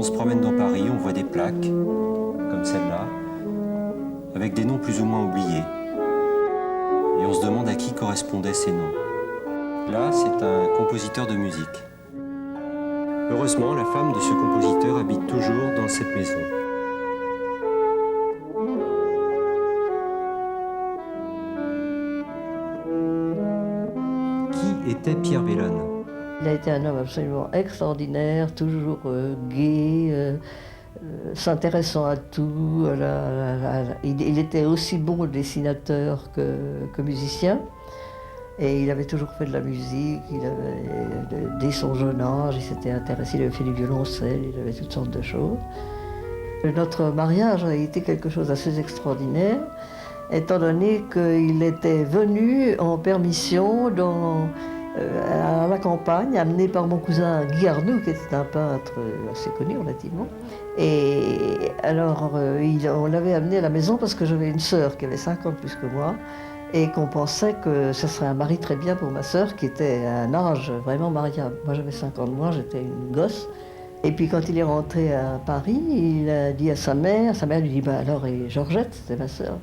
se promène dans Paris, on voit des plaques, comme celle-là, avec des noms plus ou moins oubliés. Et on se demande à qui correspondaient ces noms. Là, c'est un compositeur de musique. Heureusement, la femme de ce compositeur habite toujours dans cette maison. Qui était Pierre Vellone ? Il a été un homme absolument extraordinaire, toujours gai, s'intéressant à tout. Il était aussi bon dessinateur que musicien. Et il avait toujours fait de la musique, dès son jeune âge, il s'était intéressé, il avait fait du violoncelle, il avait toutes sortes de choses. Notre mariage a été quelque chose d'assez extraordinaire, étant donné qu'il était venu en permission à la campagne, amené par mon cousin Guy Arnoux, qui était un peintre assez connu relativement. Et alors, on l'avait amené à la maison parce que j'avais une sœur qui avait 5 ans de plus que moi, et qu'on pensait que ce serait un mari très bien pour ma sœur, qui était à un âge vraiment mariable. Moi, j'avais 5 ans de moins, j'étais une gosse. Et puis, quand il est rentré à Paris, il a dit à sa mère lui dit, bah alors, et Georgette, c'était ma sœur.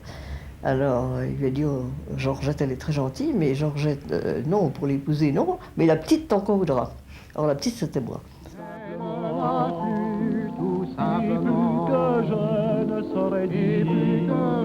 Alors, il lui a dit, oh, Georgette, elle est très gentille, mais Georgette, non, pour l'épouser, non, mais la petite, tant qu'on voudra. Alors, la petite, c'était moi. Tout simplement que je ne saurais dire,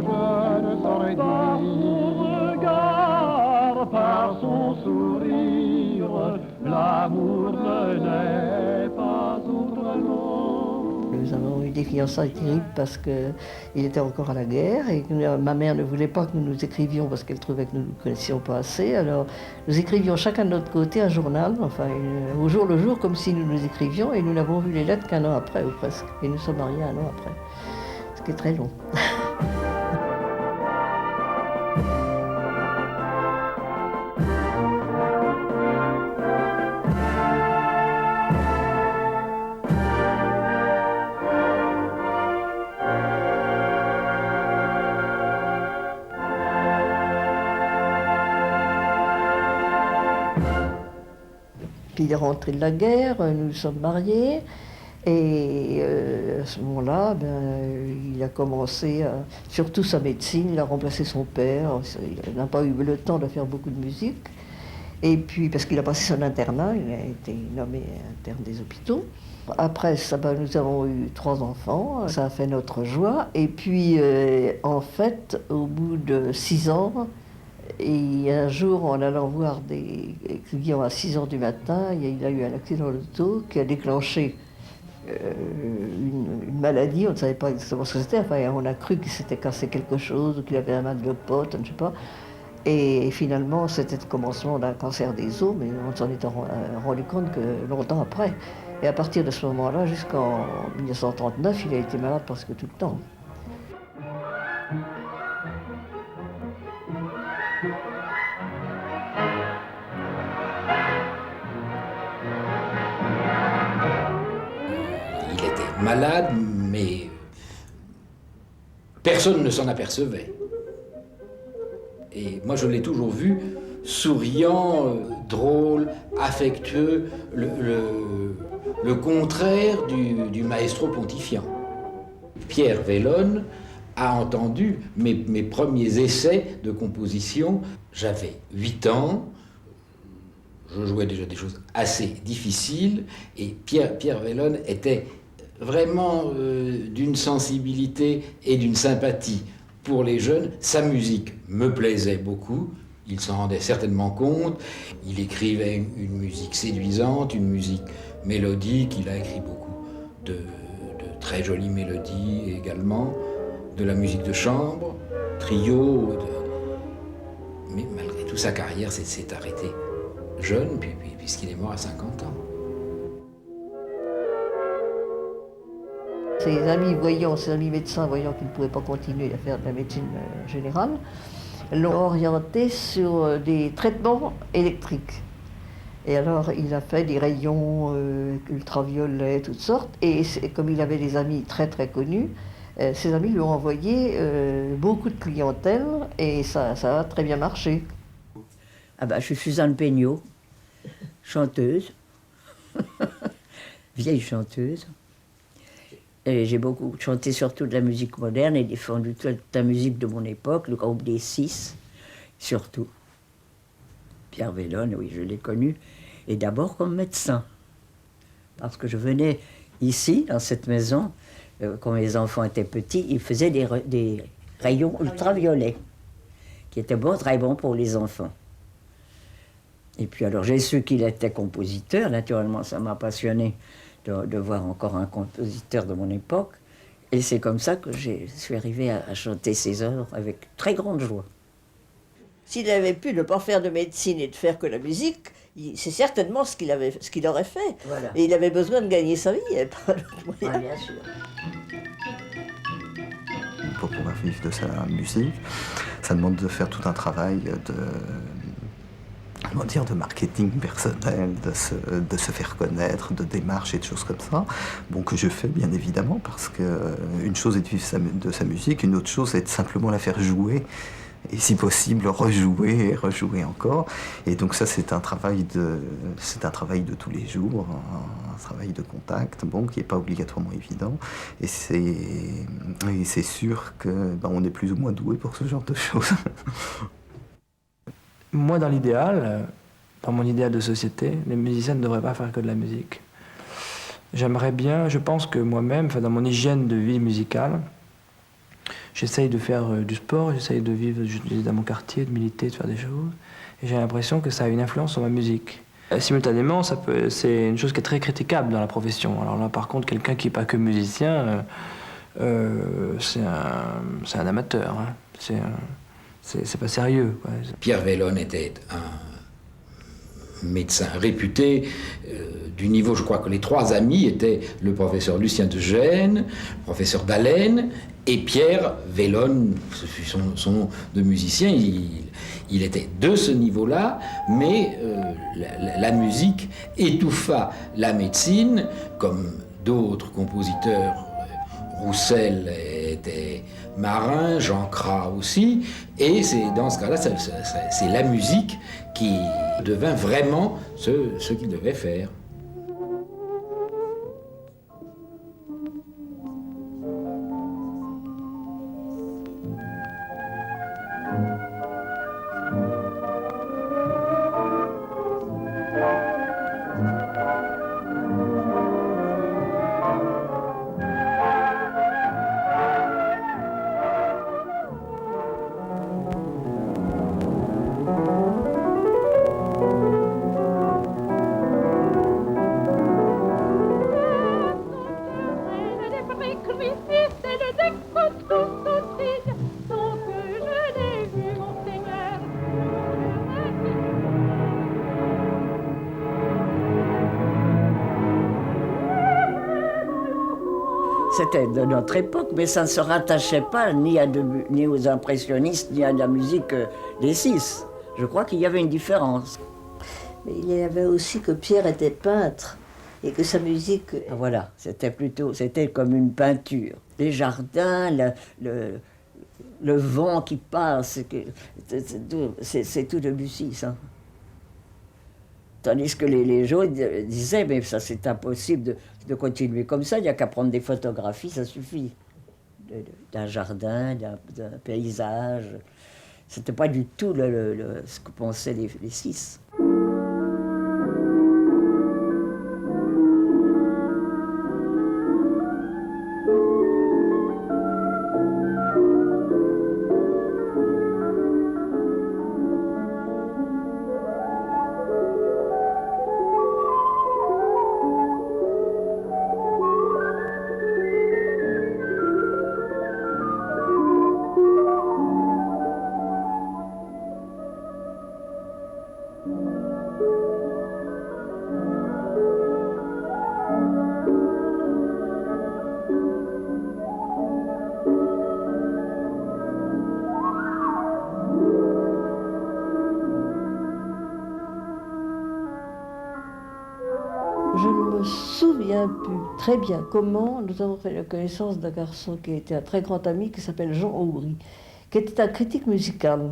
par son regard, par son sourire, l'amour ne naît pas autrement. Nous avons eu des fiançailles terribles parce qu'il était encore à la guerre et que ma mère ne voulait pas que nous nous écrivions parce qu'elle trouvait que nous ne nous connaissions pas assez. Alors nous écrivions chacun de notre côté un journal, enfin au jour le jour, comme si nous nous écrivions, et nous n'avons vu les lettres qu'un an après ou presque. Et nous sommes mariés un an après, ce qui est très long. Puis il est rentré de la guerre, nous sommes mariés, et à ce moment-là, il a commencé, surtout sa médecine, il a remplacé son père, il n'a pas eu le temps de faire beaucoup de musique, et puis parce qu'il a passé son internat, il a été nommé interne des hôpitaux. Après ça, nous avons eu 3 enfants, ça a fait notre joie, et puis en fait, au bout de 6 ans, et un jour, en allant voir des clients à 6 h du matin, il a eu un accident d'auto qui a déclenché une maladie. On ne savait pas exactement ce que c'était. Enfin, on a cru qu'il s'était cassé quelque chose ou qu'il avait un mal de pote, je ne sais pas. Et finalement, c'était le commencement d'un cancer des os, mais on s'en était rendu compte que longtemps après. Et à partir de ce moment-là, jusqu'en 1939, il a été malade presque tout le temps. Il était malade, mais personne ne s'en apercevait. Et moi, je l'ai toujours vu souriant, drôle, affectueux, le contraire du maestro pontifiant. Pierre Vellone a entendu mes premiers essais de composition. J'avais 8 ans, je jouais déjà des choses assez difficiles, et Pierre Vellone était vraiment d'une sensibilité et d'une sympathie pour les jeunes. Sa musique me plaisait beaucoup, il s'en rendait certainement compte. Il écrivait une musique séduisante, une musique mélodique, il a écrit beaucoup de très jolies mélodies également, de la musique de chambre, trio, mais malgré tout sa carrière s'est arrêtée jeune, puisqu'il est mort à 50 ans. Ses amis médecins voyant qu'il ne pouvait pas continuer à faire de la médecine générale, l'ont orienté sur des traitements électriques. Et alors il a fait des rayons ultraviolets, toutes sortes, et comme il avait des amis très très connus, ses amis lui ont envoyé beaucoup de clientèle, et ça a très bien marché. Ah bah, je suis Suzanne Peignot, chanteuse, vieille chanteuse. Et j'ai beaucoup chanté surtout de la musique moderne et défendu toute la musique de mon époque, le groupe des Six, surtout. Pierre Vellone, oui, je l'ai connu. Et d'abord comme médecin. Parce que je venais ici, dans cette maison, quand mes enfants étaient petits, ils faisaient des rayons ultraviolets, qui étaient très bons pour les enfants. Et puis alors j'ai su qu'il était compositeur, naturellement ça m'a passionné de voir encore un compositeur de mon époque. Et c'est comme ça que je suis arrivée à chanter ses œuvres avec très grande joie. S'il avait pu ne pas faire de médecine et de faire que la musique, c'est certainement ce qu'il aurait fait. Voilà. Et il avait besoin de gagner sa vie, il n'y avait pas d'autre moyen. Ah, bien sûr. Pour pouvoir vivre de sa musique, ça demande de faire tout un travail de marketing personnel, de se faire connaître, de démarches et de choses comme ça. Bon, que je fais bien évidemment, parce qu'une chose est de vivre de sa musique, une autre chose est de simplement la faire jouer, et si possible rejouer et rejouer encore. Et donc ça, c'est un travail de tous les jours, un travail de contact, bon, qui n'est pas obligatoirement évident. Et c'est sûr que on est plus ou moins doué pour ce genre de choses. Moi, dans l'idéal, dans mon idéal de société, les musiciens ne devraient pas faire que de la musique. J'aimerais bien, je pense que moi-même, dans mon hygiène de vie musicale, j'essaye de faire du sport, j'essaye de vivre dans mon quartier, de militer, de faire des choses. Et j'ai l'impression que ça a une influence sur ma musique. Simultanément, c'est une chose qui est très critiquable dans la profession. Alors là, par contre, quelqu'un qui n'est pas que musicien, c'est un amateur. Hein. C'est pas sérieux, quoi. Pierre Vellone était un médecin réputé du niveau, je crois que les trois amis étaient le professeur Lucien de Gênes, le professeur Dallène et Pierre Vellone, ce fut son nom de musicien. Il était de ce niveau-là, mais la musique étouffa la médecine, comme d'autres compositeurs. Roussel était marin, Jean Cras aussi, et c'est dans ce cas-là, c'est la musique qui devint vraiment ce qu'il devait faire. C'était de notre époque, mais ça ne se rattachait pas ni aux impressionnistes, ni à la musique des Six. Je crois qu'il y avait une différence. Mais il y avait aussi que Pierre était peintre et que sa musique... Voilà, c'était comme une peinture. Les jardins, le vent qui passe, c'est tout Debussy, ça. Tandis que les gens disaient, mais ça c'est impossible de continuer comme ça, il n'y a qu'à prendre des photographies, ça suffit. D'un jardin, d'un paysage. C'était pas du tout ce que pensaient les Six. Je ne me souviens plus très bien comment nous avons fait la connaissance d'un garçon qui était un très grand ami, qui s'appelle Jean Aubry, qui était un critique musical.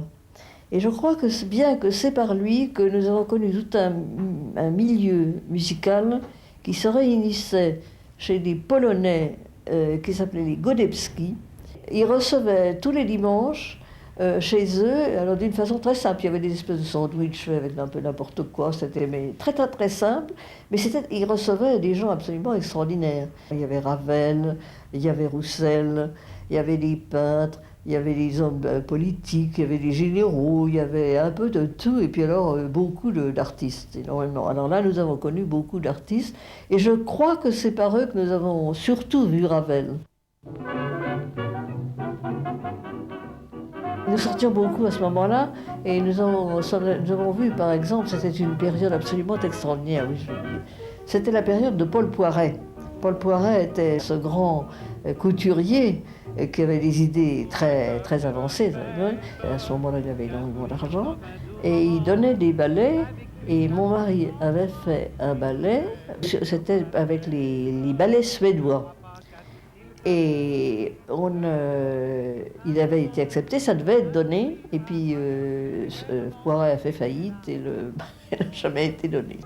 Et je crois que c'est par lui que nous avons connu tout un milieu musical qui se réunissait chez des Polonais qui s'appelaient les Godebski. Ils recevaient tous les dimanches chez eux, alors d'une façon très simple. Il y avait des espèces de sandwichs avec un peu n'importe quoi, c'était très très très simple, mais ils recevaient des gens absolument extraordinaires. Il y avait Ravel, il y avait Roussel, il y avait des peintres, il y avait des hommes politiques, il y avait des généraux, il y avait un peu de tout, et puis alors beaucoup d'artistes, énormément. Alors là, nous avons connu beaucoup d'artistes, et je crois que c'est par eux que nous avons surtout vu Ravel. Nous sortions beaucoup à ce moment-là, et nous avons vu, par exemple, c'était une période absolument extraordinaire, oui, je veux dire. C'était la période de Paul Poiret. Paul Poiret était ce grand couturier qui avait des idées très, très avancées. À ce moment-là, il avait énormément d'argent, et il donnait des ballets, et mon mari avait fait un ballet, c'était avec les ballets suédois. Et il avait été accepté, ça devait être donné, et puis Poiret a fait faillite et le ballet n'a jamais été donné.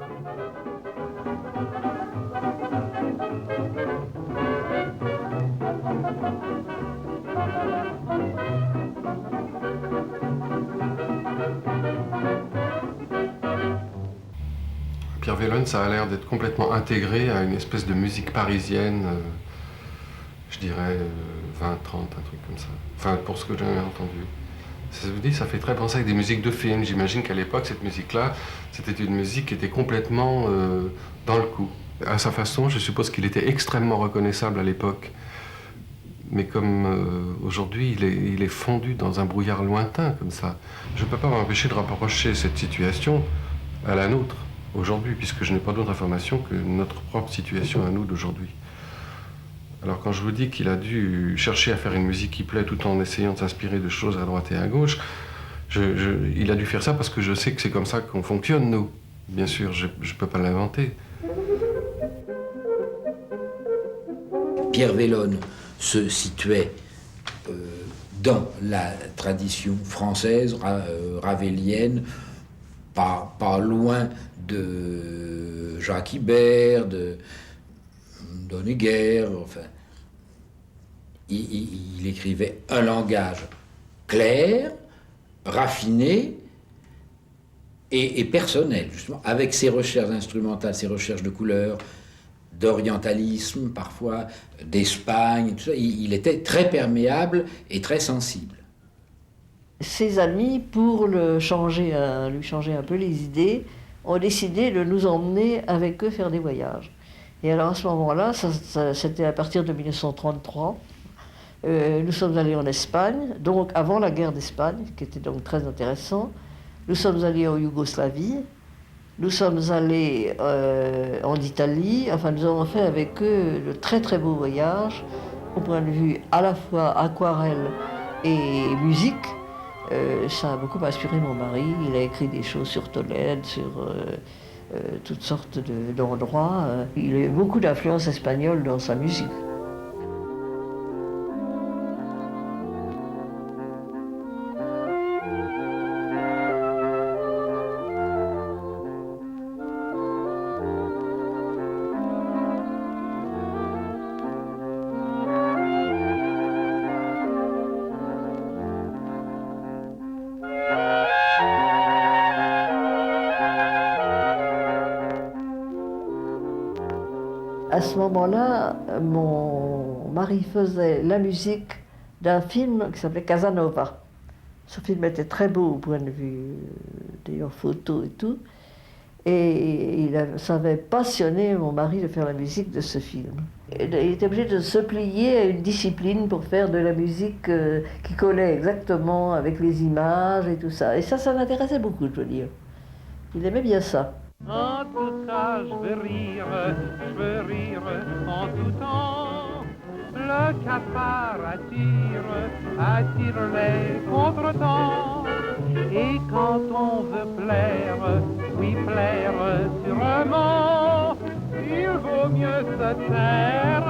Pierre Vellone, ça a l'air d'être complètement intégré à une espèce de musique parisienne, je dirais 20, 30, un truc comme ça. Enfin, pour ce que j'en ai entendu. Ça vous dit, ça fait très penser à des musiques de films. J'imagine qu'à l'époque, cette musique-là, c'était une musique qui était complètement dans le coup. À sa façon, je suppose qu'il était extrêmement reconnaissable à l'époque. Mais comme aujourd'hui, il est fondu dans un brouillard lointain, comme ça. Je ne peux pas m'empêcher de rapprocher cette situation à la nôtre, aujourd'hui, puisque je n'ai pas d'autre information que notre propre situation à nous d'aujourd'hui. Alors quand je vous dis qu'il a dû chercher à faire une musique qui plaît tout en essayant de s'inspirer de choses à droite et à gauche, il a dû faire ça parce que je sais que c'est comme ça qu'on fonctionne, nous. Bien sûr, je ne peux pas l'inventer. Pierre Vellone se situait dans la tradition française, ravélienne, pas loin de Jacques Ibert, de Honegger, enfin. Il écrivait un langage clair, raffiné et personnel, justement, avec ses recherches instrumentales, ses recherches de couleurs, d'orientalisme parfois, d'Espagne, tout ça. Il était très perméable et très sensible. Ses amis, pour lui changer un peu les idées, ont décidé de nous emmener avec eux faire des voyages. Et alors à ce moment-là, c'était à partir de 1933, nous sommes allés en Espagne, donc avant la guerre d'Espagne, qui était donc très intéressant. Nous sommes allés en Yougoslavie, nous sommes allés en Italie, enfin nous avons fait avec eux de très très beaux voyages, au point de vue à la fois aquarelle et musique. Ça a beaucoup inspiré mon mari, il a écrit des choses sur Tolède, sur toutes sortes d'endroits. Il a eu beaucoup d'influence espagnole dans sa musique. À ce moment-là, mon mari faisait la musique d'un film qui s'appelait Casanova. Ce film était très beau au point de vue, d'ailleurs, photo et tout. Et ça avait passionné mon mari de faire la musique de ce film. Il était obligé de se plier à une discipline pour faire de la musique qui collait exactement avec les images et tout ça. Et ça m'intéressait beaucoup, je veux dire. Il aimait bien ça. En tout cas, je veux rire en tout temps. Le cafard attire les contretemps. Et quand on veut plaire, oui plaire sûrement, il vaut mieux se taire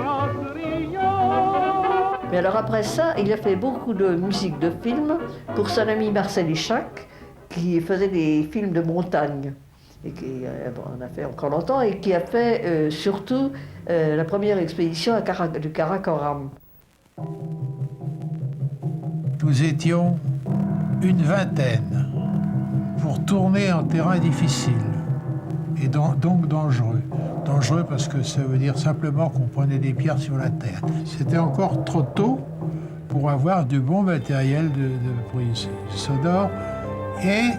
en souriant. Mais alors après ça, il a fait beaucoup de musique de film pour son ami Marcel Ichac, qui faisait des films de montagne. et qui en a fait encore longtemps, et qui a fait surtout la première expédition du Karakoram. Nous étions une vingtaine pour tourner en terrain difficile et donc dangereux. Dangereux parce que ça veut dire simplement qu'on prenait des pierres sur la terre. C'était encore trop tôt pour avoir du bon matériel de prise sonore et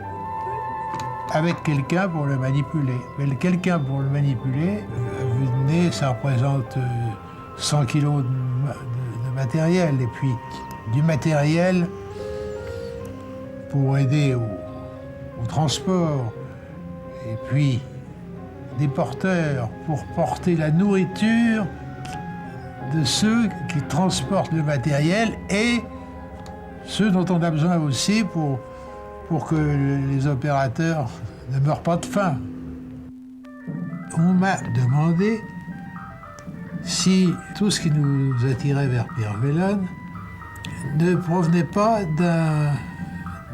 avec quelqu'un pour le manipuler. Mais le quelqu'un pour le manipuler, venez, ça représente 100 kilos de matériel, et puis du matériel pour aider au transport, et puis des porteurs pour porter la nourriture de ceux qui transportent le matériel et ceux dont on a besoin aussi pour que les opérateurs ne meurent pas de faim. On m'a demandé si tout ce qui nous attirait vers Pierre Vellone ne provenait pas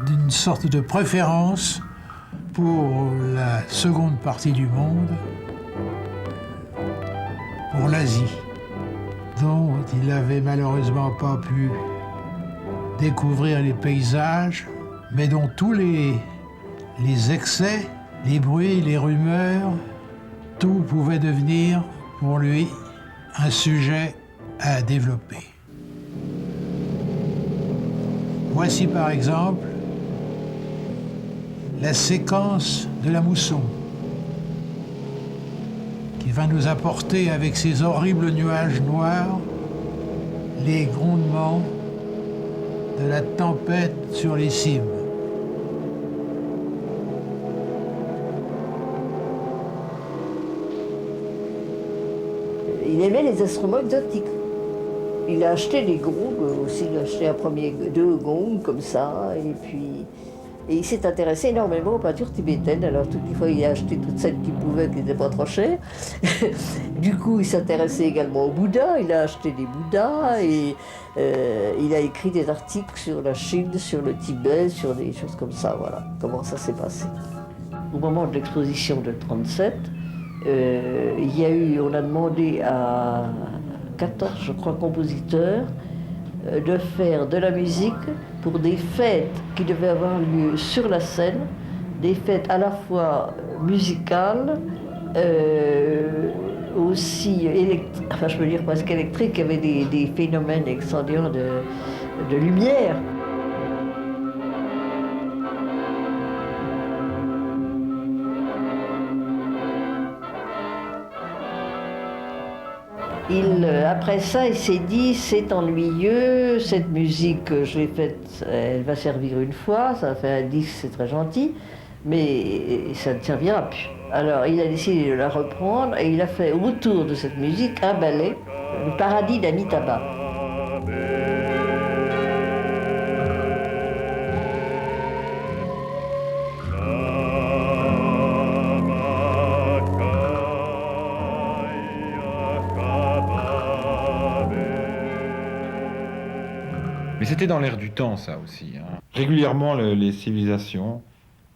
d'une sorte de préférence pour la seconde partie du monde, pour l'Asie, dont il n'avait malheureusement pas pu découvrir les paysages, mais dont tous les excès, les bruits, les rumeurs, tout pouvait devenir pour lui un sujet à développer. Voici par exemple la séquence de la mousson, qui va nous apporter avec ces horribles nuages noirs les grondements de la tempête sur les cimes. Il aimait les instruments exotiques. Il a acheté des gongs aussi, il a acheté deux gongs comme ça, et il s'est intéressé énormément aux peintures tibétaines. Alors toutes les fois, il a acheté toutes celles qu'il pouvait, qui n'étaient pas trop chères. Du coup, il s'intéressait également au Bouddha, il a acheté des Bouddhas, et il a écrit des articles sur la Chine, sur le Tibet, sur des choses comme ça, voilà, comment ça s'est passé. Au moment de l'exposition de 1937, on a demandé à 14, je crois, compositeurs de faire de la musique pour des fêtes qui devaient avoir lieu sur la scène, des fêtes à la fois musicales, aussi électriques, enfin je peux dire presque électriques, il y avait des phénomènes extraordinaires de lumière. Après ça, il s'est dit, c'est ennuyeux, cette musique, je l'ai faite, elle va servir une fois, ça a fait un disque, c'est très gentil, mais ça ne servira plus. Alors il a décidé de la reprendre et il a fait autour de cette musique un ballet, le Paradis d'Amitabha. Mais c'était dans l'air du temps, ça aussi. Hein. Régulièrement, les civilisations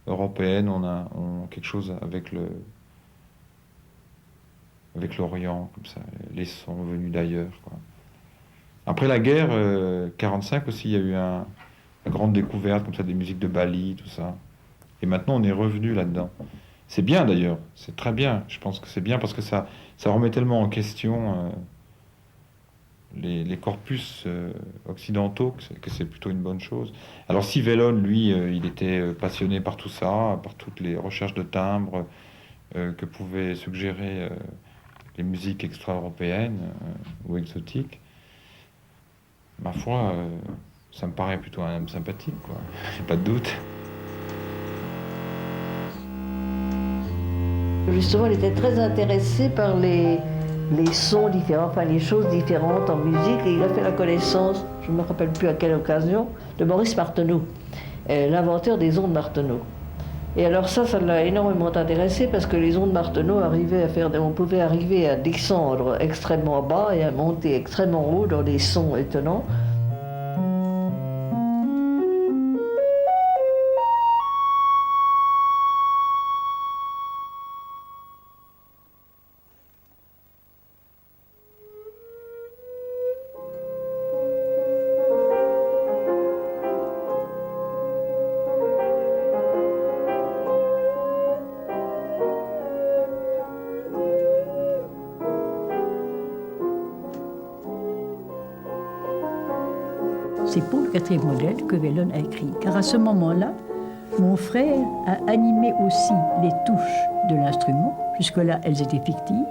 européennes ont quelque chose avec l'Orient, comme ça. Les sons venus d'ailleurs, quoi. Après la guerre, 45 aussi, il y a eu une grande découverte, comme ça, des musiques de Bali, tout ça. Et maintenant, on est revenu là-dedans. C'est bien d'ailleurs, c'est très bien. Je pense que c'est bien parce que ça remet tellement en question les corpus occidentaux que c'est plutôt une bonne chose. Alors si Vellone, lui, il était passionné par tout ça, par toutes les recherches de timbres que pouvaient suggérer les musiques extra-européennes ou exotiques, ma foi, ça me paraît plutôt un homme sympathique, quoi. J'ai pas de doute. Justement, il était très intéressé par les sons différents, enfin les choses différentes en musique, et il a fait la connaissance, je ne me rappelle plus à quelle occasion, de Maurice Marteneau, l'inventeur des ondes Marteneau. Et alors ça l'a énormément intéressé parce que les ondes Marteneau on pouvait arriver à descendre extrêmement bas et à monter extrêmement haut dans des sons étonnants. c'est pour le 4e modèle que Vellone a écrit. Car à ce moment-là, mon frère a animé aussi les touches de l'instrument. Jusque-là, elles étaient fictives.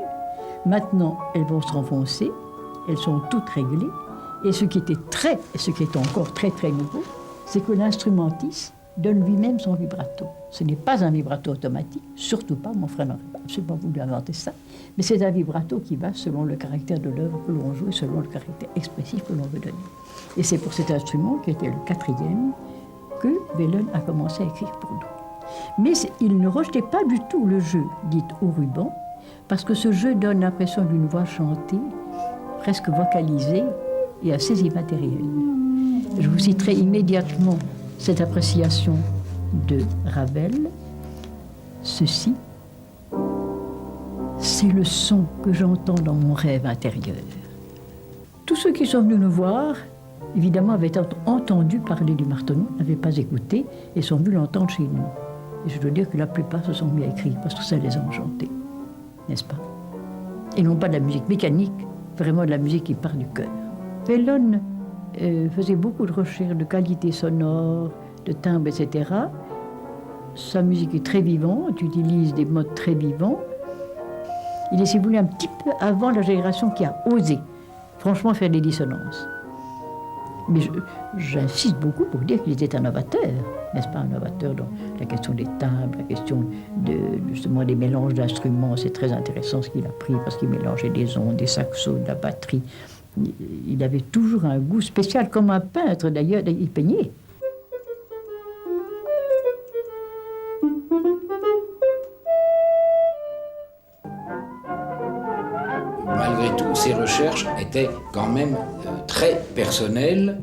Maintenant, elles vont se renfoncer. Elles sont toutes réglées. Et ce qui est encore très très nouveau, c'est que l'instrumentiste donne lui-même son vibrato. Ce n'est pas un vibrato automatique, surtout pas, mon frère n'aurait absolument voulu inventer ça, mais c'est un vibrato qui va selon le caractère de l'œuvre que l'on joue et selon le caractère expressif que l'on veut donner. Et c'est pour cet instrument, qui était le 4e, que Vellone a commencé à écrire pour nous. Mais il ne rejetait pas du tout le jeu dit au ruban, parce que ce jeu donne l'impression d'une voix chantée, presque vocalisée et assez immatérielle. Je vous citerai immédiatement cette appréciation de Ravel. Ceci, c'est le son que j'entends dans mon rêve intérieur. Tous ceux qui sont venus nous voir, évidemment, avaient entendu parler du Martenot, n'avaient pas écouté et sont venus l'entendre chez nous. Et je dois dire que la plupart se sont mis à écrire parce que ça les a enchantés, n'est-ce pas? Et non pas de la musique mécanique, vraiment de la musique qui part du cœur. Vellone faisait beaucoup de recherches de qualité sonore, de timbre, etc. Sa musique est très vivante, utilise des modes très vivants. Il est, si vous voulez, un petit peu avant la génération qui a osé, franchement, faire des dissonances. Mais j'insiste beaucoup pour dire qu'il était un novateur, n'est-ce pas, un novateur dans la question des timbres, la question justement des mélanges d'instruments. C'est très intéressant ce qu'il a pris parce qu'il mélangeait des ondes, des saxos, de la batterie. Il avait toujours un goût spécial, comme un peintre d'ailleurs, il peignait. Malgré tout, ses recherches étaient quand même très personnelles.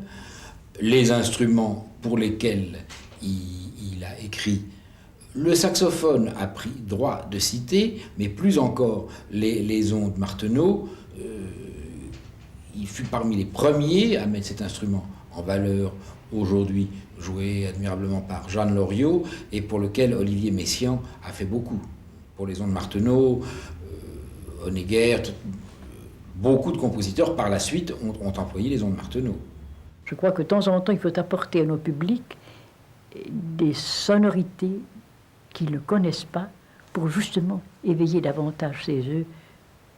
Les instruments pour lesquels il a écrit, le saxophone a pris droit de citer, mais plus encore les ondes Martenot. Il fut parmi les premiers à mettre cet instrument en valeur, aujourd'hui joué admirablement par Jeanne Loriot, et pour lequel Olivier Messiaen a fait beaucoup. Pour les ondes Martenot, Honegger, beaucoup de compositeurs par la suite ont employé les ondes Martenot. Je crois que de temps en temps, il faut apporter à nos publics des sonorités qu'ils ne connaissent pas pour justement éveiller davantage chez eux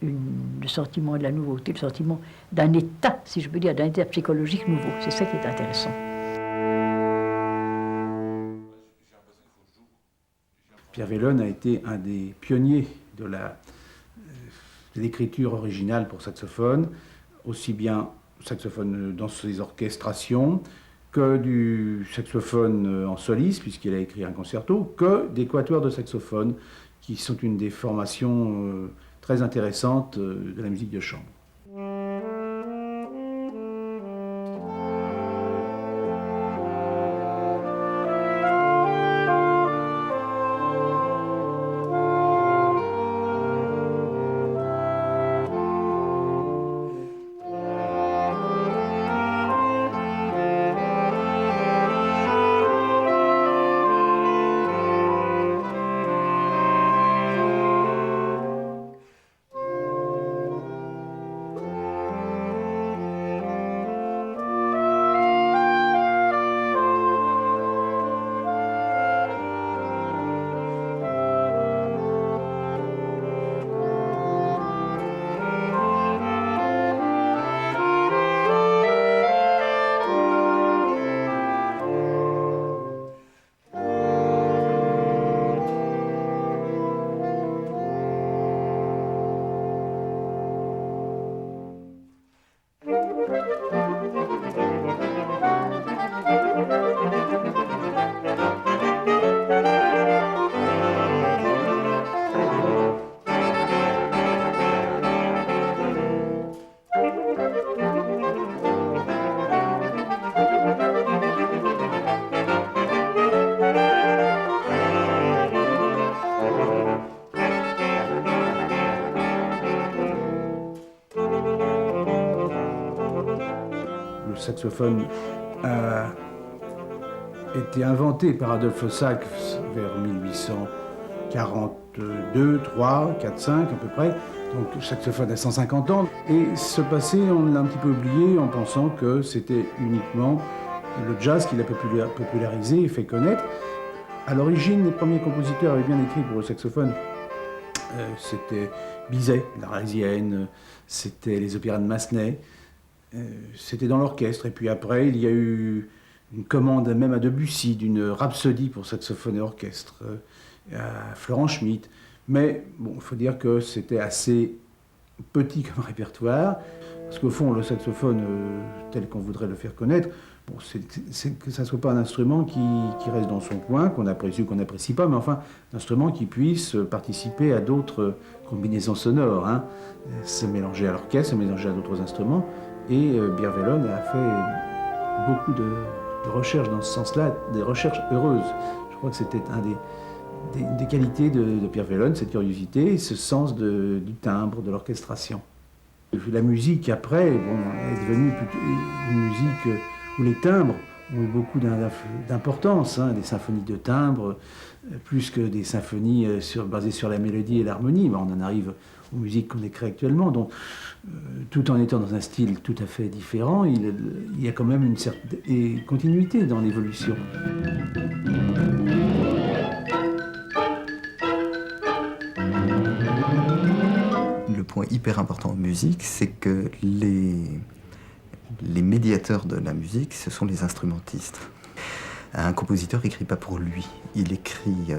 le sentiment de la nouveauté, le sentiment d'un état, si je peux dire, d'un état psychologique nouveau. C'est ça qui est intéressant. Pierre Vellone a été un des pionniers de l'écriture originale pour saxophone, aussi bien saxophone dans ses orchestrations que du saxophone en soliste, puisqu'il a écrit un concerto, que des quatuors de saxophone, qui sont une des formations très intéressantes de la musique de chambre. Le saxophone a été inventé par Adolphe Sax vers 1842, 3, 4, 5 à peu près, Donc le saxophone a 150 ans. Et ce passé, on l'a un petit peu oublié en pensant que c'était uniquement le jazz qui l'a popularisé et fait connaître. À l'origine, les premiers compositeurs avaient bien écrit pour le saxophone. C'était Bizet, l'Arlésienne, c'était les opéras de Massenet, c'était dans l'orchestre. Et puis après, il y a eu une commande même à Debussy d'une rhapsodie pour saxophone et orchestre, à Florent Schmitt. Mais bon, il faut dire que c'était assez petit comme répertoire, parce qu'au fond, le saxophone, tel qu'on voudrait le faire connaître, bon, c'est que ça ne soit pas un instrument qui reste dans son coin, qu'on apprécie ou qu'on n'apprécie pas, mais enfin, un instrument qui puisse participer à d'autres combinaisons sonores, hein, se mélanger à l'orchestre, se mélanger à d'autres instruments. Et Beer-Vellon a fait beaucoup de recherches dans ce sens-là, des recherches heureuses. Je crois que c'était des qualités de Pierre Vellon, cette curiosité et ce sens du timbre, de l'orchestration. La musique, après, bon, est devenue plutôt une musique où les timbres ont eu beaucoup d'importance, hein, des symphonies de timbres, plus que des symphonies basées sur la mélodie et l'harmonie. On en arrive aux musiques qu'on écrit actuellement, donc tout en étant dans un style tout à fait différent, il y a quand même une certaine continuité dans l'évolution. Le point hyper important en musique, c'est que les médiateurs de la musique, ce sont les instrumentistes. Un compositeur n'écrit pas pour lui, il écrit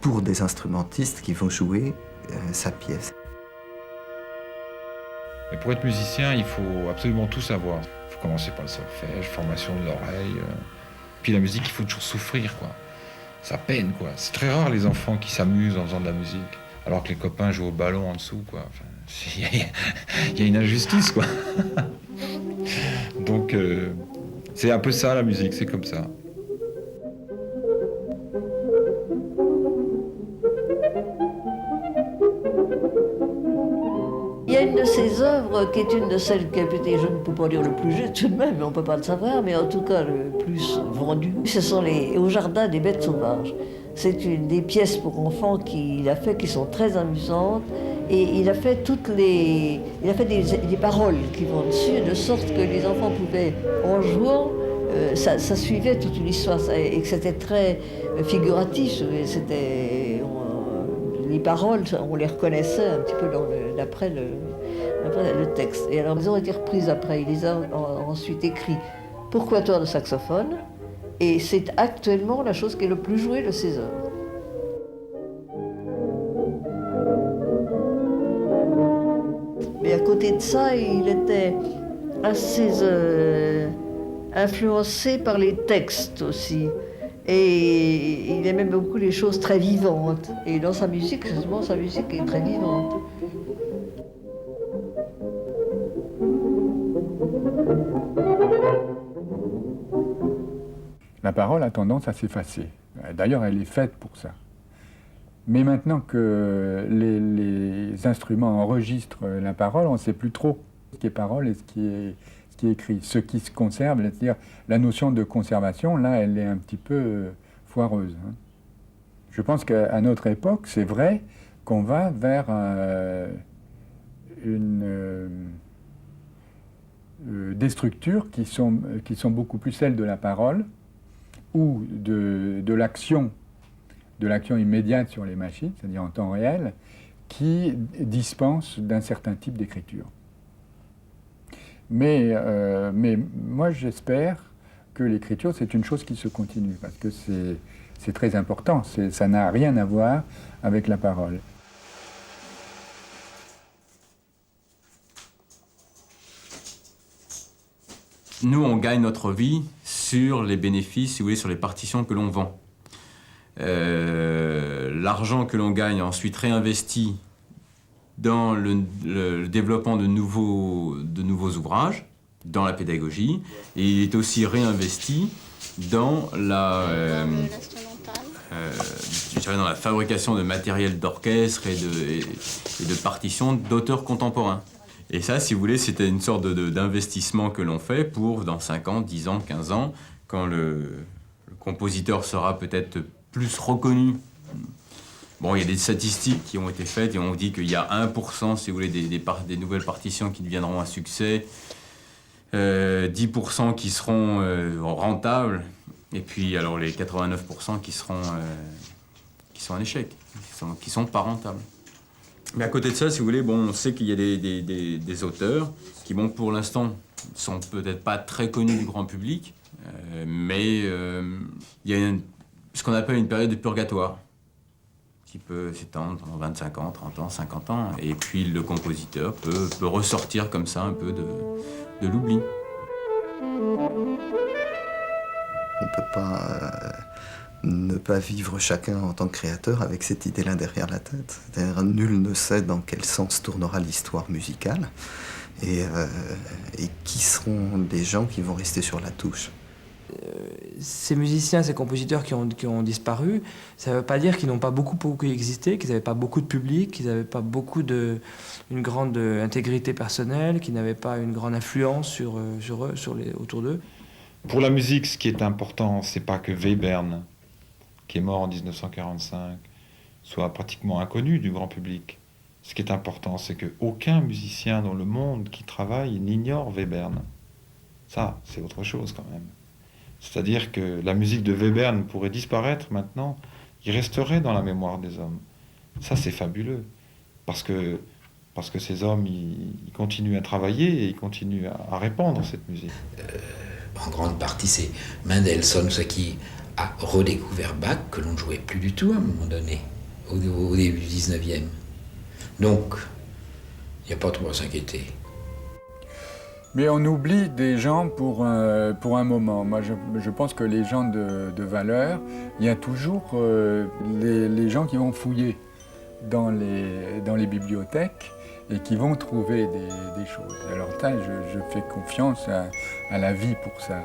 pour des instrumentistes qui vont jouer sa pièce. Et pour être musicien, il faut absolument tout savoir. Il faut commencer par le solfège, formation de l'oreille. Puis la musique, il faut toujours souffrir, quoi. Ça peine, quoi. C'est très rare les enfants qui s'amusent en faisant de la musique, alors que les copains jouent au ballon en dessous, quoi. Enfin, il y a une injustice, quoi. Donc, c'est un peu ça, la musique, c'est comme ça. Il y a une de ses œuvres qui est une de celles qui a été, je ne peux pas dire le plus jeune tout de même, mais on ne peut pas le savoir, mais en tout cas le plus vendu. Ce sont les Au jardin des bêtes sauvages. C'est une des pièces pour enfants qu'il a fait qui sont très amusantes. Et il a fait des paroles qui vont dessus, de sorte que les enfants pouvaient, en jouant, ça suivait toute une histoire, et que c'était très figuratif. Les paroles, on les reconnaissait un petit peu d'après le texte. Et alors, elles ont été reprises après. Il les a ensuite écrits pour quatuor de saxophone. Et c'est actuellement la chose qui est le plus jouée de ses œuvres. Mais à côté de ça, il était assez influencé par les textes aussi. Et il aimait beaucoup les choses très vivantes. Et dans sa musique, justement, sa musique est très vivante. La parole a tendance à s'effacer. D'ailleurs, elle est faite pour ça. Mais maintenant que les instruments enregistrent la parole, on ne sait plus trop ce qui est parole et ce qui est écrit. Ce qui se conserve, c'est-à-dire la notion de conservation, là, elle est un petit peu foireuse. Hein. Je pense qu'à notre époque, c'est vrai qu'on va vers des structures qui sont beaucoup plus celles de la parole ou de l'action immédiate sur les machines, c'est-à-dire en temps réel, qui dispense d'un certain type d'écriture. Mais moi, j'espère que l'écriture, c'est une chose qui se continue, parce que c'est très important, ça n'a rien à voir avec la parole. Nous, on gagne notre vie sur les bénéfices, si vous voulez, sur les partitions que l'on vend. L'argent que l'on gagne ensuite réinvesti dans le développement de nouveaux ouvrages, dans la pédagogie, et il est aussi réinvesti dans la fabrication de matériel d'orchestre et de partitions d'auteurs contemporains. Et ça, si vous voulez, c'était une sorte d'investissement que l'on fait pour, dans 5 ans, 10 ans, 15 ans, quand le compositeur sera peut-être plus reconnu Bon, il y a des statistiques qui ont été faites et on dit qu'il y a 1%, si vous voulez, des nouvelles partitions qui deviendront un succès, 10% qui seront rentables, et puis alors les 89% qui sont un échec, qui sont pas rentables. Mais à côté de ça, si vous voulez, bon, on sait qu'il y a des auteurs qui, bon, pour l'instant, sont peut-être pas très connus du grand public, mais il y a ce qu'on appelle une période de purgatoire qui peut s'étendre pendant 25 ans, 30 ans, 50 ans, et puis le compositeur peut ressortir comme ça un peu de l'oubli. On ne peut pas ne pas vivre chacun en tant que créateur avec cette idée-là derrière la tête. C'est-à-dire, nul ne sait dans quel sens tournera l'histoire musicale et qui seront des gens qui vont rester sur la touche. Ces musiciens, ces compositeurs qui ont disparu, ça ne veut pas dire qu'ils n'ont pas beaucoup existé, qu'ils n'avaient pas beaucoup de public, qu'ils n'avaient pas une grande intégrité personnelle, qu'ils n'avaient pas une grande influence sur eux, autour d'eux. Pour la musique, ce qui est important, c'est pas que Webern, qui est mort en 1945, soit pratiquement inconnu du grand public. Ce qui est important, c'est qu'aucun musicien dans le monde qui travaille n'ignore Webern. Ça, c'est autre chose quand même. C'est-à-dire que la musique de Webern pourrait disparaître maintenant, il resterait dans la mémoire des hommes. Ça, c'est fabuleux, parce que ces hommes, ils continuent à travailler et ils continuent à répandre cette musique. En grande partie, c'est Mendelssohn, ce qui a redécouvert Bach, que l'on ne jouait plus du tout à un moment donné, au début du 19e. Donc, il n'y a pas trop à s'inquiéter. Mais on oublie des gens pour un moment. Moi, je pense que les gens de valeur, il y a toujours les gens qui vont fouiller dans les bibliothèques et qui vont trouver des choses. Alors ça, je fais confiance à la vie pour ça.